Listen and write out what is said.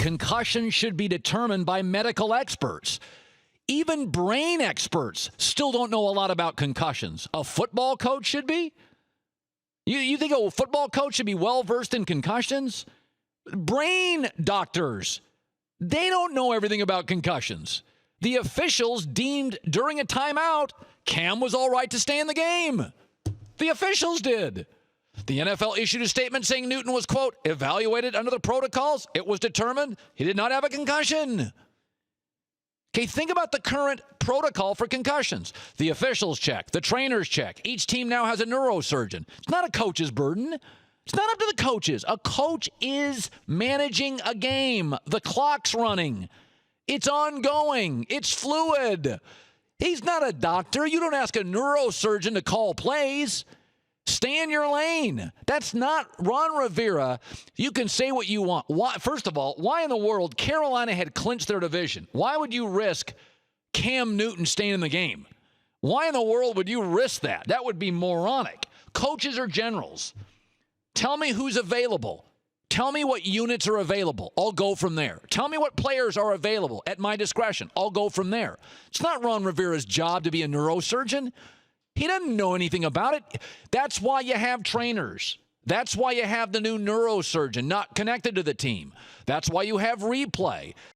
concussions should be determined by medical experts. Even brain experts still don't know a lot about concussions. A football coach should be? You think a football coach should be well-versed in concussions? Brain doctors, they don't know everything about concussions. The officials deemed during a timeout Cam was all right to stay in the game. The officials did. The NFL issued a statement saying Newton was, quote, evaluated under the protocols. It was determined he did not have a concussion. Okay, think about the current protocol for concussions. The officials check. The trainers check. Each team now has a neurosurgeon. It's not a coach's burden. It's not up to the coaches. A coach is managing a game. The clock's running. It's ongoing. It's fluid. He's not a doctor. You don't ask a neurosurgeon to call plays. Stay in your lane. That's not Ron Rivera. You can say what you want. Why, first of all, why in the world Carolina had clinched their division? Why would you risk Cam Newton staying in the game? Why in the world would you risk that? That would be moronic. Coaches or generals, tell me who's available. Tell me what units are available. I'll go from there. Tell me what players are available at my discretion. I'll go from there. It's not Ron Rivera's job to be a neurosurgeon. He doesn't know anything about it. That's why you have trainers. That's why you have the new neurosurgeon not connected to the team. That's why you have replay.